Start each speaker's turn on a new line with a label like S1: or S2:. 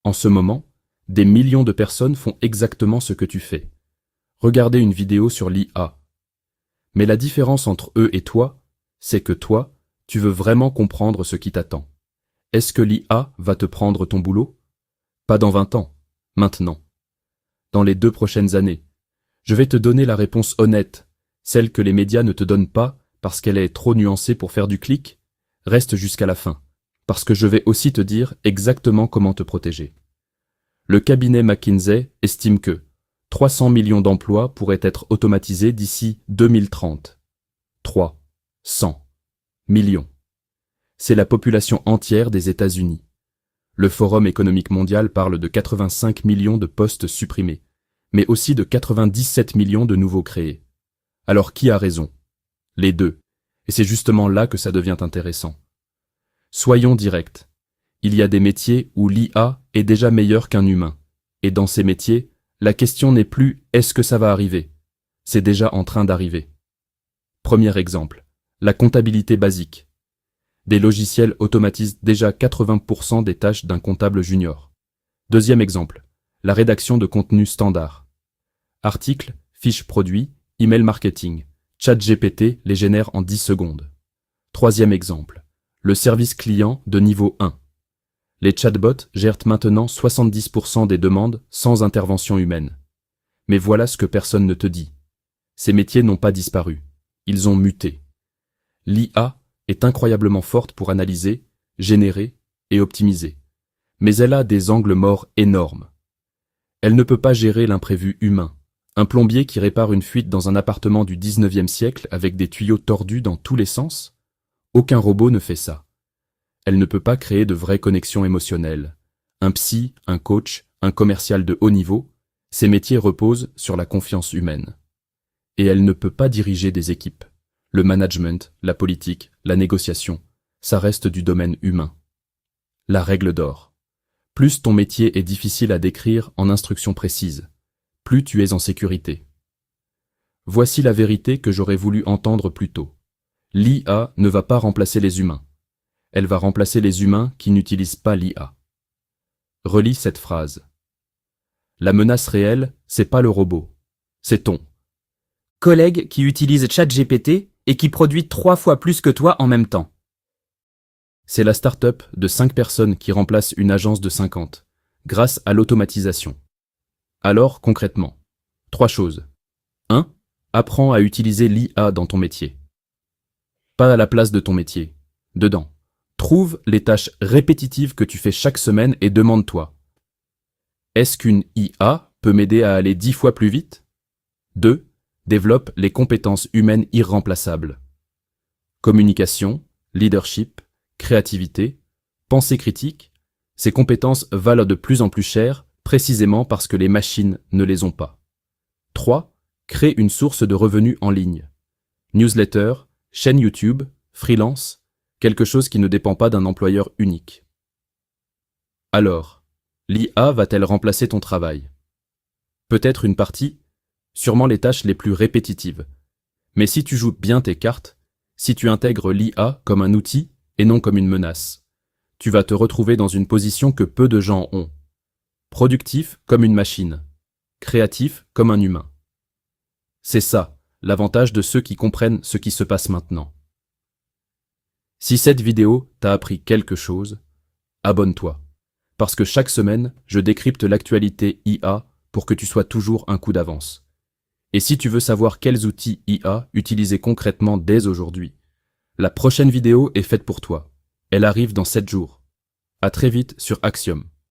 S1: En ce moment, des millions de personnes font exactement ce que tu fais. Regardez une vidéo sur l'IA. Mais la différence entre eux et toi, c'est que toi, tu veux vraiment comprendre ce qui t'attend. Est-ce que l'IA va te prendre ton boulot? Pas dans 20 ans, maintenant. Dans les 2 prochaines années. Je vais te donner la réponse honnête, celle que les médias ne te donnent pas parce qu'elle est trop nuancée pour faire du clic. Reste jusqu'à la fin, parce que je vais aussi te dire exactement comment te protéger. Le cabinet McKinsey estime que 300 millions d'emplois pourraient être automatisés d'ici 2030. 300 millions. C'est la population entière des États-Unis. Le Forum économique mondial parle de 85 millions de postes supprimés, mais aussi de 97 millions de nouveaux créés. Alors qui a raison? Les deux. Et c'est justement là que ça devient intéressant. Soyons directs. Il y a des métiers où l'IA est déjà meilleure qu'un humain. Et dans ces métiers, la question n'est plus « est-ce que ça va arriver ?» C'est déjà en train d'arriver. Premier exemple, la comptabilité basique. Des logiciels automatisent déjà 80% des tâches d'un comptable junior. Deuxième exemple, la rédaction de contenu standard. Articles, fiches produits, email marketing. ChatGPT les génère en 10 secondes. Troisième exemple, le service client de niveau 1. Les chatbots gèrent maintenant 70% des demandes sans intervention humaine. Mais voilà ce que personne ne te dit. Ces métiers n'ont pas disparu. Ils ont muté. L'IA est incroyablement forte pour analyser, générer et optimiser. Mais elle a des angles morts énormes. Elle ne peut pas gérer l'imprévu humain. Un plombier qui répare une fuite dans un appartement du 19e siècle avec des tuyaux tordus dans tous les sens? Aucun robot ne fait ça. Elle ne peut pas créer de vraies connexions émotionnelles. Un psy, un coach, un commercial de haut niveau, ces métiers reposent sur la confiance humaine. Et elle ne peut pas diriger des équipes. Le management, la politique, la négociation, ça reste du domaine humain. La règle d'or. Plus ton métier est difficile à décrire en instructions précises, plus tu es en sécurité. Voici la vérité que j'aurais voulu entendre plus tôt. L'IA ne va pas remplacer les humains. Elle va remplacer les humains qui n'utilisent pas l'IA. Relis cette phrase. La menace réelle, c'est pas le robot, c'est ton collègue qui utilise ChatGPT et qui produit 3 fois plus que toi en même temps. C'est la start-up de 5 personnes qui remplace une agence de 50, grâce à l'automatisation. Alors, concrètement, 3 choses. 1. Apprends à utiliser l'IA dans ton métier. Pas à la place de ton métier, dedans. Trouve les tâches répétitives que tu fais chaque semaine et demande-toi. Est-ce qu'une IA peut m'aider à aller 10 fois plus vite? 2. Développe les compétences humaines irremplaçables. Communication, leadership, créativité, pensée critique, ces compétences valent de plus en plus cher précisément parce que les machines ne les ont pas. 3. Crée une source de revenus en ligne. Newsletter, chaîne YouTube, freelance, quelque chose qui ne dépend pas d'un employeur unique. Alors, l'IA va-t-elle remplacer ton travail? Peut-être une partie, sûrement les tâches les plus répétitives. Mais si tu joues bien tes cartes, si tu intègres l'IA comme un outil et non comme une menace, tu vas te retrouver dans une position que peu de gens ont. Productif comme une machine, créatif comme un humain. C'est ça, l'avantage de ceux qui comprennent ce qui se passe maintenant. Si cette vidéo t'a appris quelque chose, abonne-toi. Parce que chaque semaine, je décrypte l'actualité IA pour que tu sois toujours un coup d'avance. Et si tu veux savoir quels outils IA utiliser concrètement dès aujourd'hui, la prochaine vidéo est faite pour toi. Elle arrive dans 7 jours. À très vite sur Axiom.